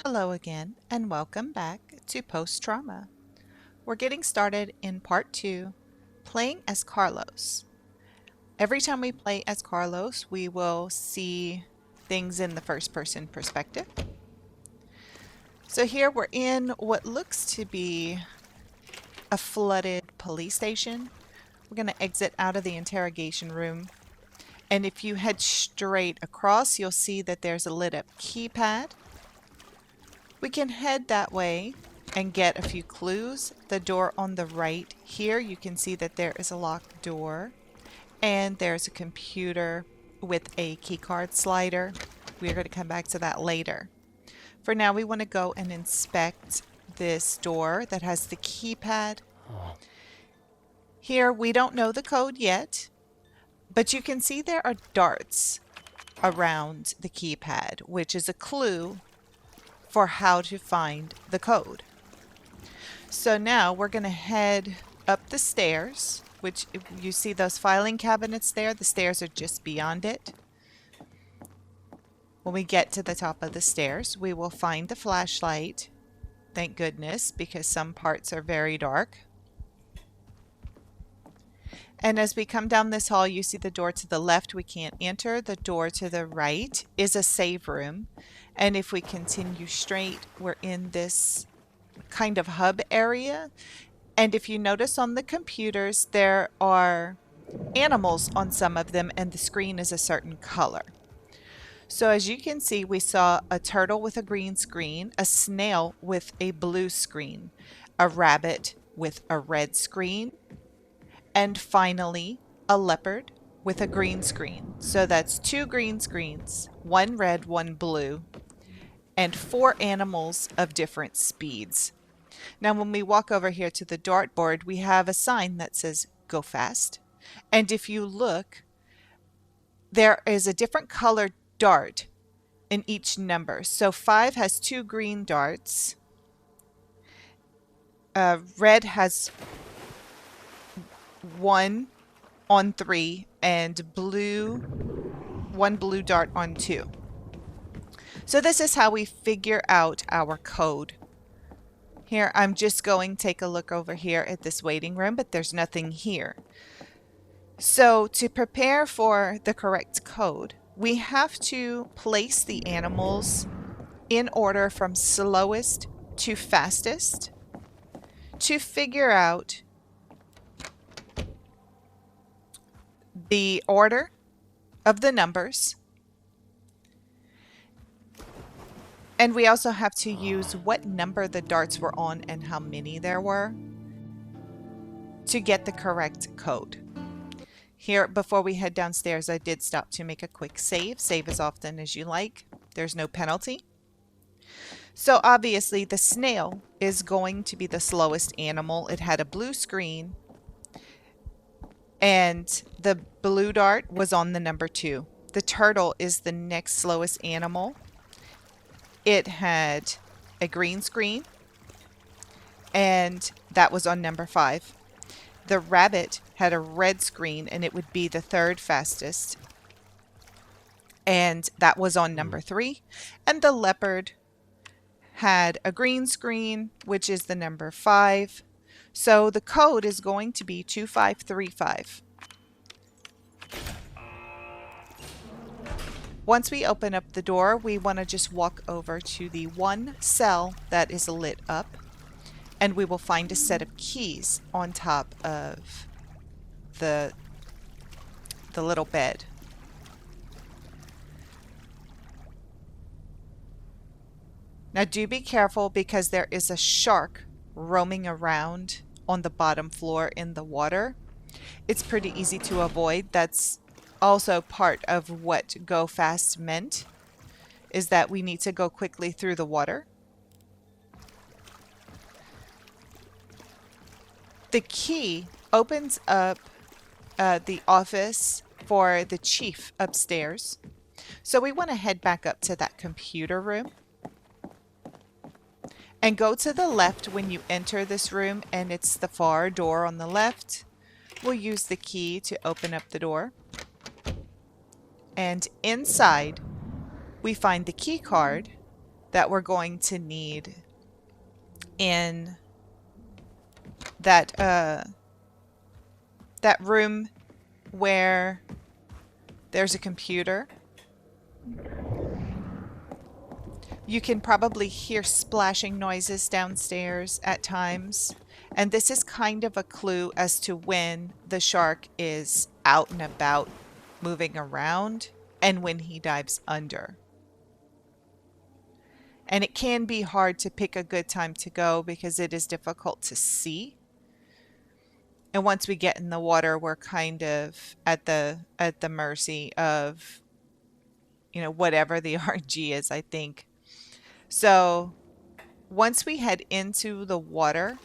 Hello again, and welcome back to Post Trauma. We're getting started in part 2, playing as Carlos. Every time we play as Carlos, we will see things in the first person perspective. So here we're in what looks to be a flooded police station. We're going to exit out of the interrogation room. And if you head straight across, you'll see that there's a lit up keypad. We can head that way and get a few clues. The door on the right here, you can see that there is a locked door and there's a computer with a keycard slider. We're going to come back to that later. For now, we want to go and inspect this door that has the keypad. Here, we don't know the code yet, but you can see there are darts around the keypad, which is a clue for how to find the code. So now we're going to head up the stairs, which if you see those filing cabinets there, the stairs are just beyond it. When we get to the top of the stairs, we will find the flashlight. Thank goodness, because some parts are very dark. And as we come down this hall, you see the door to the left we can't enter. The door to the right is a save room. And if we continue straight, we're in this kind of hub area. And if you notice on the computers, there are animals on some of them, and the screen is a certain color. So as you can see, we saw a turtle with a green screen, a snail with a blue screen, a rabbit with a red screen, and finally, a leopard with a green screen. So that's 2 green screens, 1 red, 1 blue, and 4 animals of different speeds. Now, when we walk over here to the dartboard, we have a sign that says, "Go fast." And if you look, there is a different colored dart in each number. So 5 has 2 green darts. Red has 1 on 3, and blue, 1 blue dart on 2. So this is how we figure out our code. Here, I'm just going to take a look over here at this waiting room, but there's nothing here. So to prepare for the correct code, we have to place the animals in order from slowest to fastest to figure out the order of the numbers. And we also have to use what number the darts were on and how many there were to get the correct code. Here, before we head downstairs, I did stop to make a quick save. Save as often as you like. There's no penalty. So obviously the snail is going to be the slowest animal. It had a blue screen, and the blue dart was on the number 2. The turtle is the next slowest animal. It had a green screen, and that was on number 5. The rabbit had a red screen, and it would be the 3rd fastest, and that was on number 3. And the leopard had a green screen, which is the number 5. So the code is going to be 2535. Once we open up the door, we want to just walk over to the one cell that is lit up, and we will find a set of keys on top of the little bed. Now do be careful, because there is a shark roaming around on the bottom floor in the water. It's pretty easy to avoid. That's also part of what go fast meant, is that we need to go quickly through the water. The key opens up the office for the chief upstairs. So we want to head back up to that computer room and go to the left when you enter this room, and it's the far door on the left. We'll use the key to open up the door. And inside, we find the key card that we're going to need in that that room where there's a computer. You can probably hear splashing noises downstairs at times, and this is kind of a clue as to when the shark is out and about moving around and when he dives under. And it can be hard to pick a good time to go because it is difficult to see. And once we get in the water, we're kind of at the mercy of, you know, whatever the RG is, I think. So once we head into the water,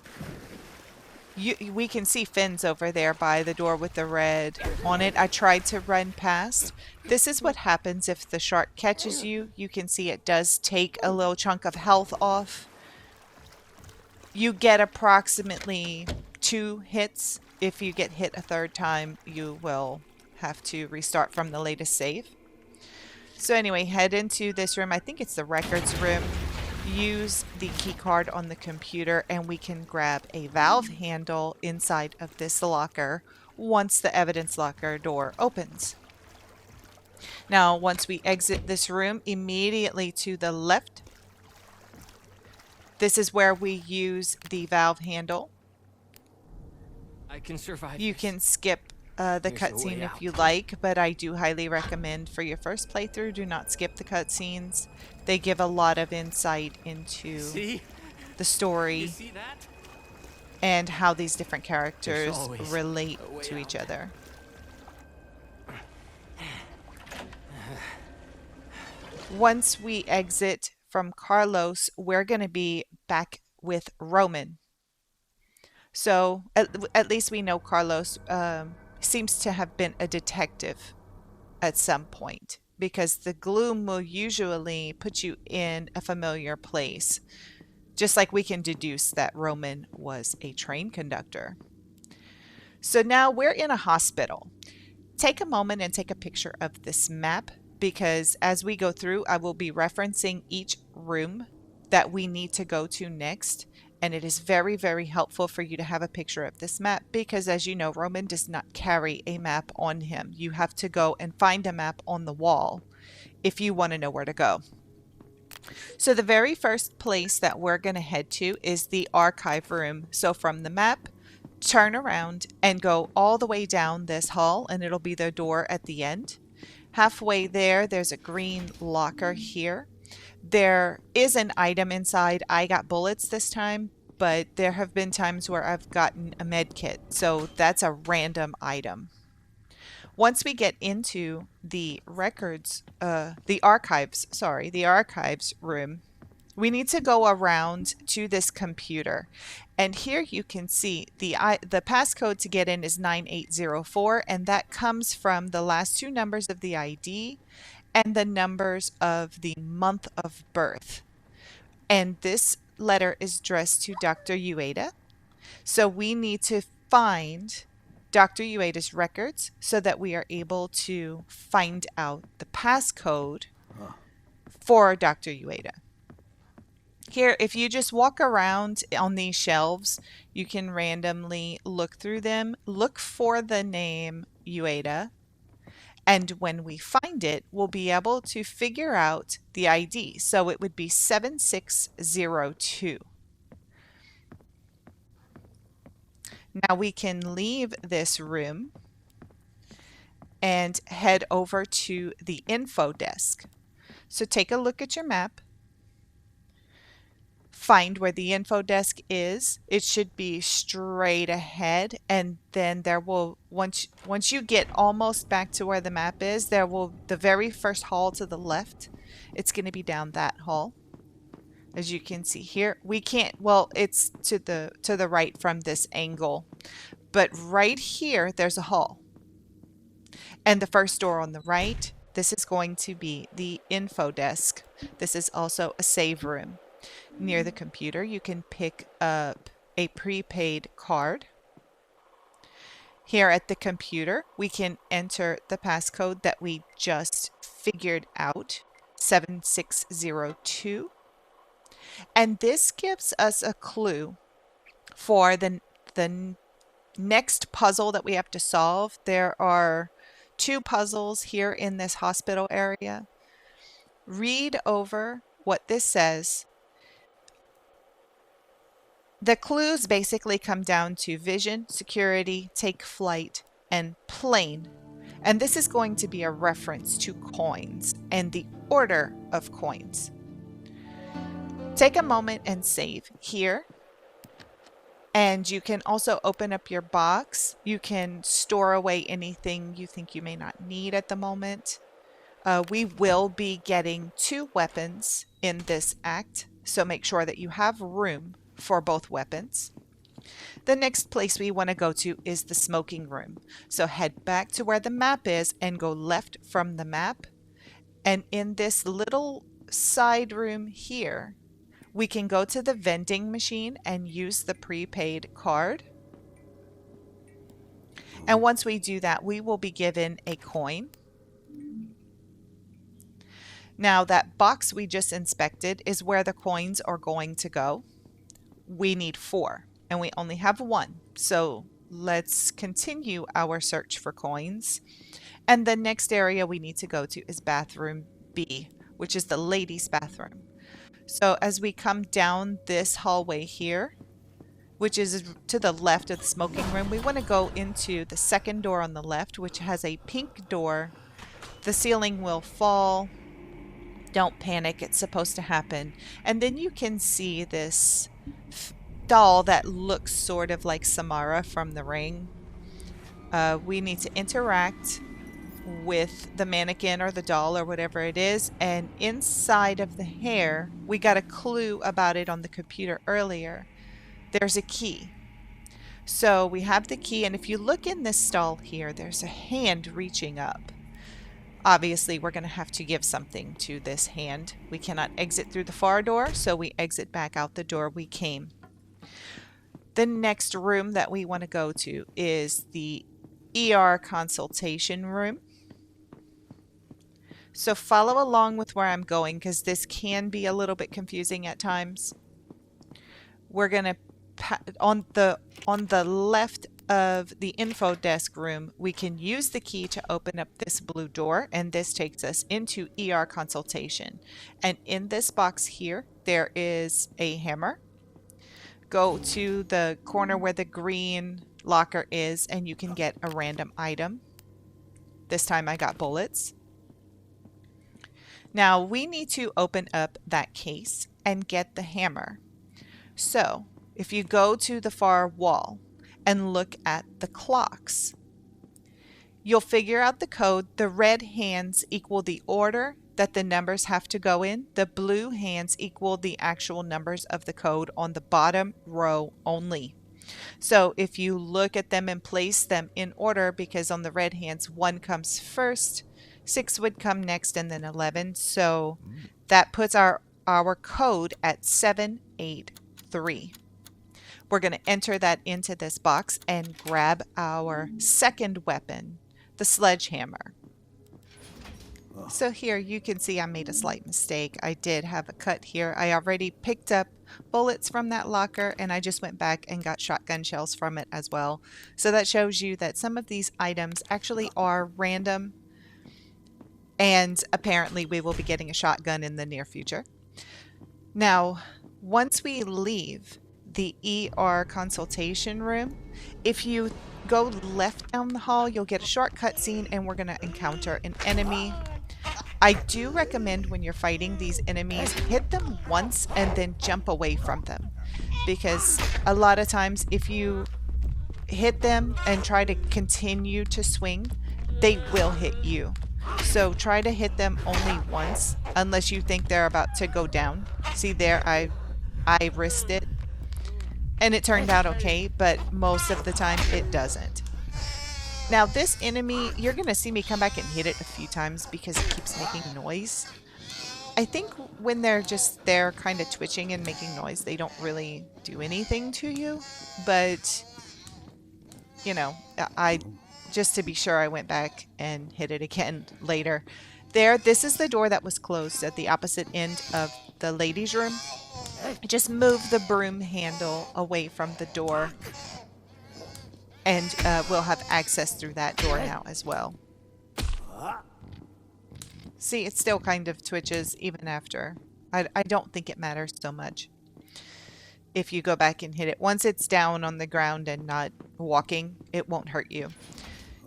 we can see fins over there by the door with the red on it. I tried to run past. This is what happens if the shark catches you. You can see it does take a little chunk of health off. You get approximately 2 hits. If you get hit a third time, you will have to restart from the latest save. So anyway, head into this room. I think it's the records room. Use the key card on the computer and we can grab a valve handle inside of this locker once the evidence locker door opens. Now, once we exit this room, immediately to the left, this is where we use the valve handle. I can survive. You can skip the cutscene if you like, but I do highly recommend for your first playthrough, do not skip the cutscenes. They give a lot of insight into the story and how these different characters relate to each other. Once we exit from Carlos, we're going to be back with Roman. So at least we know Carlos seems to have been a detective at some point, because the gloom will usually put you in a familiar place, just like we can deduce that Roman was a train conductor. So now we're in a hospital. Take a moment and take a picture of this map, because as we go through, I will be referencing each room that we need to go to next. And it is very, very helpful for you to have a picture of this map because, as you know, Roman does not carry a map on him. You have to go and find a map on the wall if you want to know where to go. So the very first place that we're going to head to is the archive room. So from the map, turn around and go all the way down this hall, and it'll be the door at the end. Halfway there, there's a green locker here. There is an item inside. I got bullets this time, but there have been times where I've gotten a med kit, so that's a random item. Once we get into the archives room, we need to go around to this computer. And here you can see the passcode to get in is 9804, and that comes from the last 2 numbers of the ID and the numbers of the month of birth. And this letter is addressed to Dr. Ueda. So we need to find Dr. Ueda's records so that we are able to find out the passcode for Dr. Ueda. Here, if you just walk around on these shelves, you can randomly look through them, look for the name Ueda, and when we find it, we'll be able to figure out the ID. So it would be 7602. Now we can leave this room and head over to the info desk. So take a look at your map. Find where the info desk is. It should be straight ahead, and then there will, once you get almost back to where the map is, there will, the very first hall to the left, it's going to be down that hall. As you can see here, we can't, well, it's to the right from this angle, but right here there's a hall, and the first door on the right, this is going to be the info desk. This is also a save room. Near the computer, you can pick up a prepaid card. Here at the computer, we can enter the passcode that we just figured out, 7602. And this gives us a clue for the next puzzle that we have to solve. There are 2 puzzles here in this hospital area. Read over what this says. The clues basically come down to vision, security, take flight, and plane. And this is going to be a reference to coins and the order of coins. Take a moment and save here. And you can also open up your box. You can store away anything you think you may not need at the moment. We will be getting 2 weapons in this act, so make sure that you have room for both weapons. The next place we want to go to is the smoking room. So head back to where the map is and go left from the map. And in this little side room here, we can go to the vending machine and use the prepaid card. And once we do that, we will be given a coin. Now that box we just inspected is where the coins are going to go. We need 4 and we only have 1. So let's continue our search for coins. And the next area we need to go to is bathroom B, which is the ladies' bathroom. So as we come down this hallway here, which is to the left of the smoking room, we want to go into the second door on the left, which has a pink door. The ceiling will fall. Don't panic, it's supposed to happen. And then you can see this doll that looks sort of like Samara from The Ring. We need to interact with the mannequin or the doll or whatever it is, and inside of the hair, we got a clue about it on the computer earlier. There's a key. So we have the key, and if you look in this stall here, there's a hand reaching up. Obviously, we're going to have to give something to this hand. We cannot exit through the far door, so we exit back out the door we came. The next room that we want to go to is the ER consultation room. So follow along with where I'm going because this can be a little bit confusing at times. We're going to, on the left of the info desk room, we can use the key to open up this blue door, and this takes us into ER consultation. And in this box here, there is a hammer. Go to the corner where the green locker is, and you can get a random item. This time I got bullets. Now we need to open up that case and get the hammer. So if you go to the far wall and look at the clocks, you'll figure out the code. The red hands equal the order that the numbers have to go in. The blue hands equal the actual numbers of the code on the bottom row only. So if you look at them and place them in order, because on the red hands 1 comes first, 6 would come next, and then 11. So that puts our code at 783. We're going to enter that into this box and grab our second weapon, the sledgehammer. So here you can see I made a slight mistake. I did have a cut here. I already picked up bullets from that locker, and I just went back and got shotgun shells from it as well. So that shows you that some of these items actually are random, and apparently we will be getting a shotgun in the near future. Now, once we leave the ER consultation room, if you go left down the hall, you'll get a short cutscene, and we're going to encounter an enemy. I do recommend when you're fighting these enemies, hit them once and then jump away from them, because a lot of times if you hit them and try to continue to swing, they will hit you. So try to hit them only once, unless you think they're about to go down. See there, I risked it, and it turned out okay, but most of the time it doesn't. Now this enemy, you're going to see me come back and hit it a few times because it keeps making noise. I think when they're just there kind of twitching and making noise, they don't really do anything to you. But, you know, just to be sure, I went back and hit it again later. This is the door that was closed at the opposite end of the ladies' room. Just move the broom handle away from the door, and we'll have access through that door now as well. See, it still kind of twitches even after. I don't think it matters so much if you go back and hit it. Once it's down on the ground and not walking, it won't hurt you.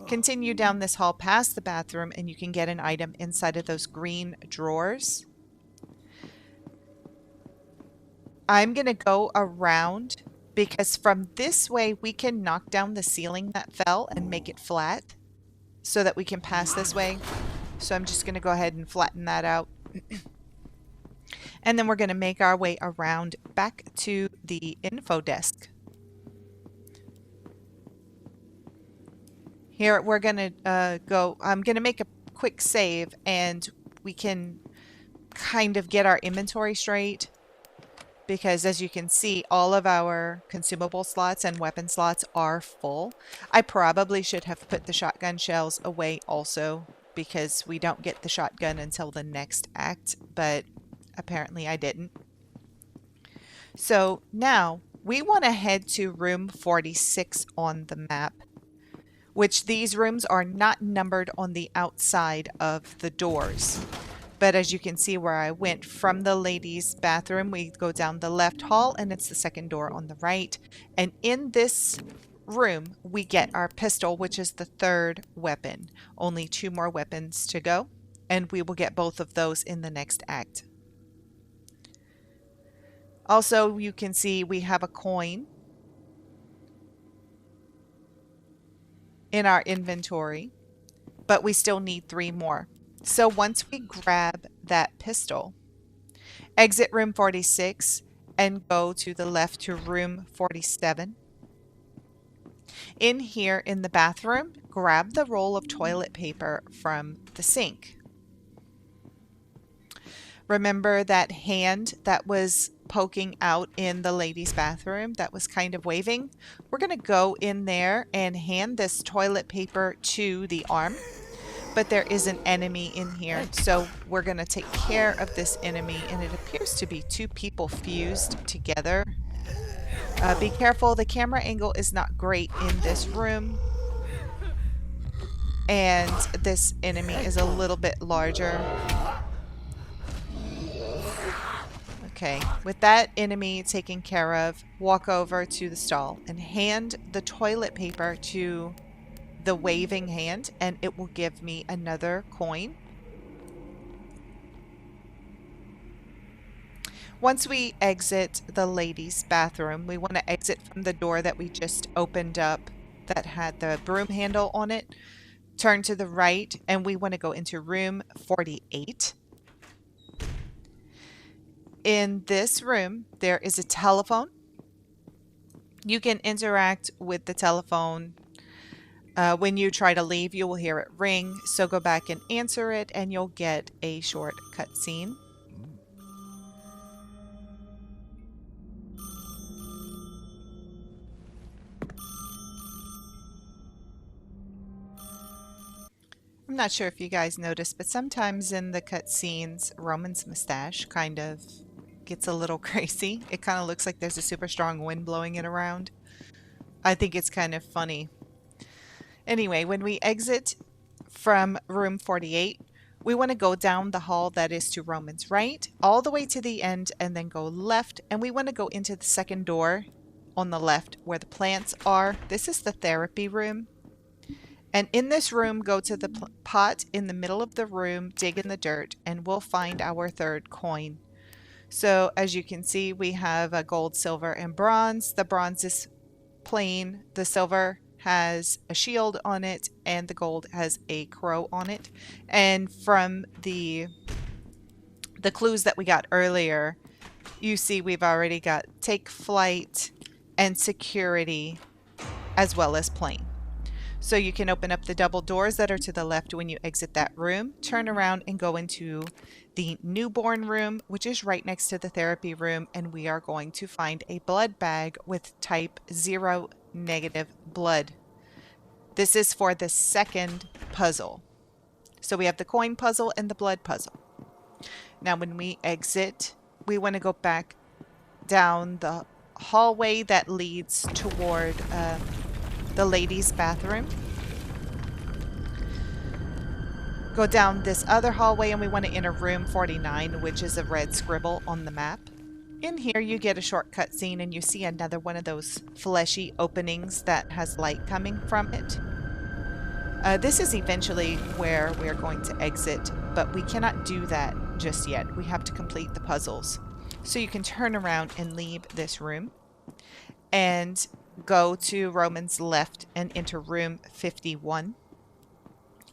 Continue down this hall past the bathroom, and you can get an item inside of those green drawers. I'm going to go around because from this way we can knock down the ceiling that fell and make it flat so that we can pass this way. So I'm just going to go ahead and flatten that out. And then we're going to make our way around back to the info desk. Here we're going to I'm going to make a quick save, and we can kind of get our inventory straight. Because as you can see, all of our consumable slots and weapon slots are full. I probably should have put the shotgun shells away also, because we don't get the shotgun until the next act, but apparently I didn't. So now we want to head to room 46 on the map, which these rooms are not numbered on the outside of the doors. But as you can see where I went from the ladies' bathroom, we go down the left hall and it's the second door on the right. And in this room, we get our pistol, which is the third weapon. Only 2 more weapons to go, and we will get both of those in the next act. Also, you can see we have a coin in our inventory, but we still need 3 more. So once we grab that pistol, exit room 46 and go to the left to room 47. In here in the bathroom, grab the roll of toilet paper from the sink. Remember that hand that was poking out in the ladies' bathroom that was kind of waving? We're going to go in there and hand this toilet paper to the arm. But there is an enemy in here, so we're going to take care of this enemy, and it appears to be 2 people fused together. Be careful, the camera angle is not great in this room, and this enemy is a little bit larger. Okay, with that enemy taken care of, walk over to the stall and hand the toilet paper to the waving hand, and it will give me another coin. Once we exit the ladies' bathroom, we want to exit from the door that we just opened up that had the broom handle on it. Turn to the right, and we want to go into room 48. In this room, there is a telephone. You can interact with the telephone. When you try to leave, you will hear it ring, so go back and answer it, and you'll get a short cutscene. I'm not sure if you guys noticed, but sometimes in the cutscenes, Roman's mustache kind of gets a little crazy. It kind of looks like there's a super strong wind blowing it around. I think it's kind of funny. Anyway, when we exit from room 48, we want to go down the hall that is to Roman's right, all the way to the end, and then go left. And we want to go into the second door on the left where the plants are. This is the therapy room. And in this room, go to the pot in the middle of the room, dig in the dirt, and we'll find our third coin. So as you can see, we have a gold, silver, and bronze. The bronze is plain. The silver has a shield on it, and the gold has a crow on it. And from the clues that we got earlier, you see we've already got take flight and security as well as plane. So you can open up the double doors that are to the left when you exit that room, turn around and go into the newborn room, which is right next to the therapy room, and we are going to find a blood bag with type 0 negative blood. This is for the second puzzle. So we have the coin puzzle and the blood puzzle. Now when we exit, we want to go back down the hallway that leads toward the ladies' bathroom. Go down this other hallway and we want to enter room 49, which is a red scribble on the map. In here you get a shortcut scene and you see another one of those fleshy openings that has light coming from it. This is eventually where we're going to exit, but we cannot do that just yet. We have to complete the puzzles. So you can turn around and leave this room and go to Roman's left and enter room 51.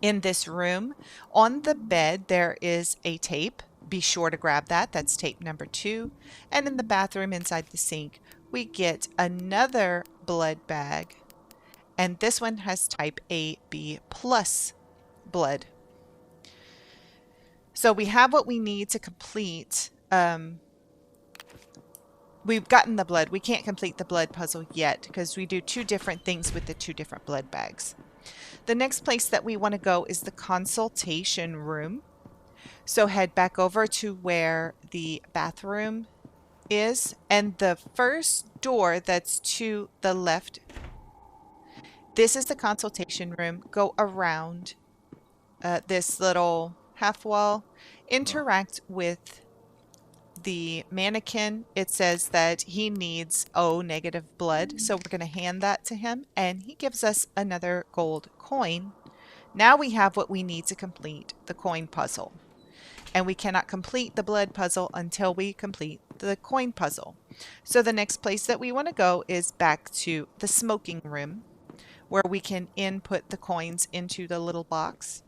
In this room, on the bed, there is a tape. Be sure to grab that. That's tape number 2. And in the bathroom inside the sink, we get another blood bag. And this one has type AB plus blood. So we have what we need to complete. We've gotten the blood. We can't complete the blood puzzle yet because we do 2 different things with the 2 different blood bags. The next place that we want to go is the consultation room. So head back over to where the bathroom is, and the first door that's to the left, this is the consultation room. Go around this little half wall, interact with the mannequin. It says that he needs O negative blood, so we're going to hand that to him, and he gives us another gold coin. Now we have what we need to complete the coin puzzle, and we cannot complete the blood puzzle until we complete the coin puzzle. So the next place that we want to go is back to the smoking room, where we can input the coins into the little box.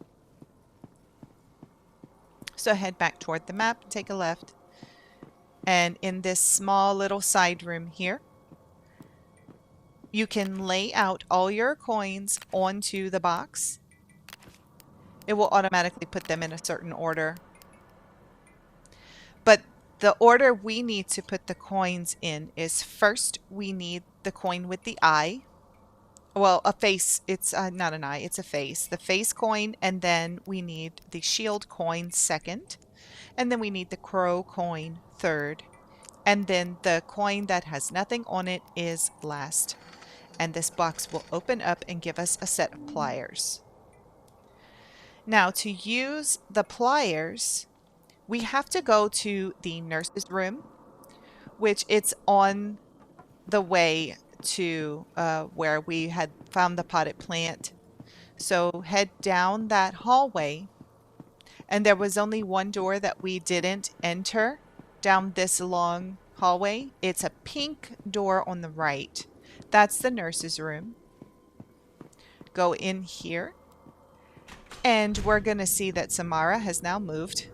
So head back toward the map, take a left, and in this small little side room here, you can lay out all your coins onto the box. It will automatically put them in a certain order. But the order we need to put the coins in is first we need the coin with the eye. Well, a face. It's not an eye, it's a face. The face coin, and then we need the shield coin second. And then we need the crow coin third. And then the coin that has nothing on it is last. And this box will open up and give us a set of pliers. Now, to use the pliers, we have to go to the nurse's room, which it's on the way to where we had found the potted plant. So head down that hallway, and there was only one door that we didn't enter down this long hallway. It's a pink door on the right. That's the nurse's room. Go in here, and we're going to see that Samara has now moved.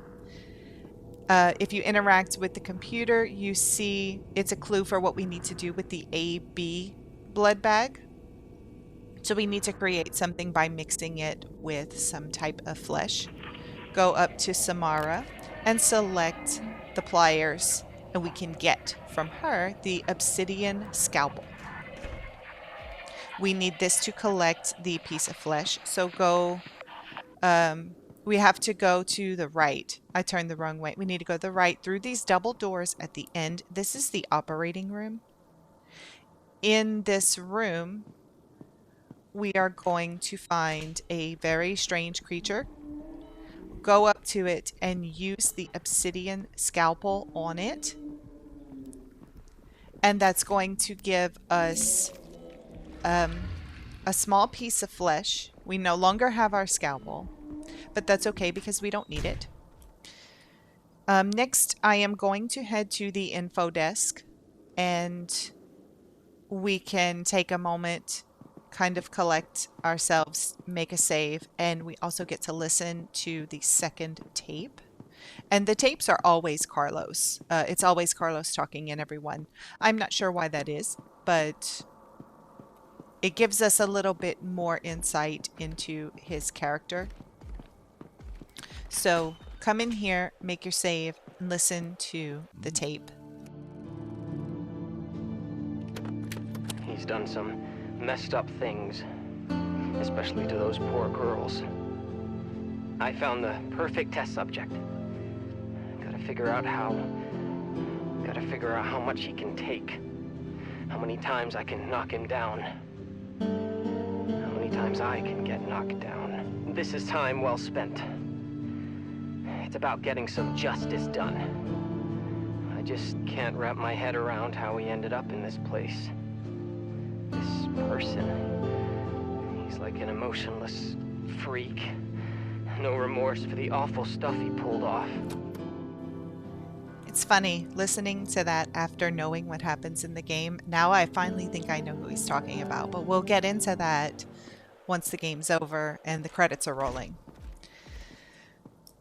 If you interact with the computer, you see it's a clue for what we need to do with the AB blood bag. So we need to create something by mixing it with some type of flesh. Go up to Samara and select the pliers, and we can get from her the obsidian scalpel. We need this to collect the piece of flesh. So go... we have to go to the right. I turned the wrong way. We need to go to the right through these double doors at the end. This is the operating room. In this room, we are going to find a very strange creature. Go up to it and use the obsidian scalpel on it. And that's going to give us a small piece of flesh. We no longer have our scalpel, but that's okay because we don't need it. Next, I am going to head to the info desk, and we can take a moment, kind of collect ourselves, make a save, and we also get to listen to the second tape. And the tapes are always Carlos. It's always Carlos talking in everyone. I'm not sure why that is, but it gives us a little bit more insight into his character. So come in here, make your save, and listen to the tape. He's done some messed up things, especially to those poor girls. I found the perfect test subject. Gotta figure figure out how much he can take. How many times I can knock him down. How many times I can get knocked down. This is time well spent. It's about getting some justice done. I just can't wrap my head around how he ended up in this place. This person. He's like an emotionless freak. No remorse for the awful stuff he pulled off. It's funny listening to that after knowing what happens in the game. Now I finally think I know who he's talking about, but we'll get into that once the game's over and the credits are rolling.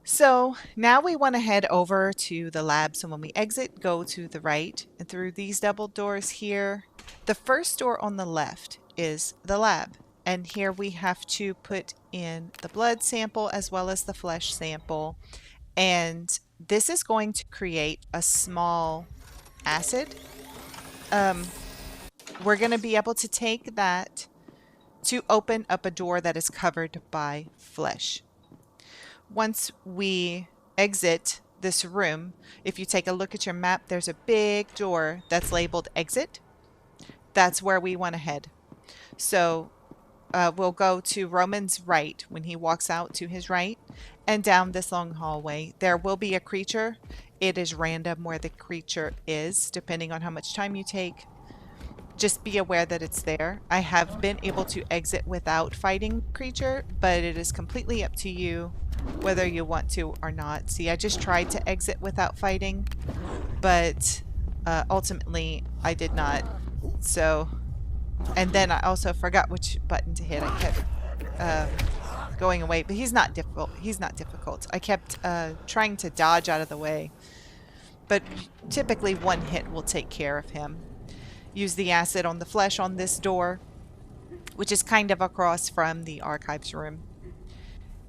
So now we want to head over to the lab. So when we exit, go to the right and through these double doors here. The first door on the left is the lab. And here we have to put in the blood sample as well as the flesh sample. And this is going to create a small acid. We're going to be able to take that to open up a door that is covered by flesh. Once we exit this room, if you take a look at your map, there's a big door that's labeled exit. That's where we want to head. So we'll go to Roman's right when he walks out to his right and down this long hallway. There will be a creature. It is random where the creature is, depending on how much time you take. Just be aware that it's there. I have been able to exit without fighting creature, but it is completely up to you whether you want to or not. See, I just tried to exit without fighting, but ultimately I did not. So, and then I also forgot which button to hit. I kept going away, but he's not difficult. He's not difficult. I kept trying to dodge out of the way, but typically one hit will take care of him. Use the acid on the flesh on this door, which is kind of across from the archives room.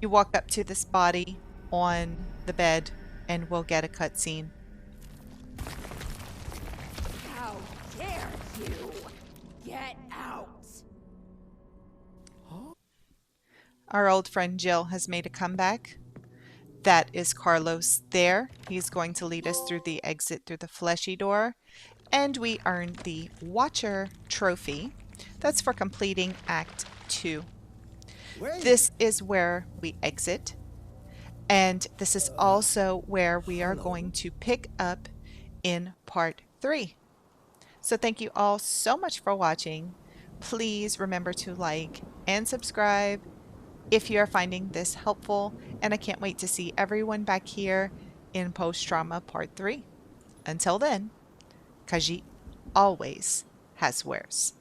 You walk up to this body on the bed and we'll get a cutscene. How dare you! Get out! Our old friend Jill has made a comeback. That is Carlos there. He's going to lead us through the exit through the fleshy door. And we earn the Watcher trophy. That's for completing Act 2. This is where we exit. And this is also where we are going to pick up in Part 3. So thank you all so much for watching. Please remember to like and subscribe if you are finding this helpful. And I can't wait to see everyone back here in Post Trauma Part 3. Until then, Khajiit always has wares.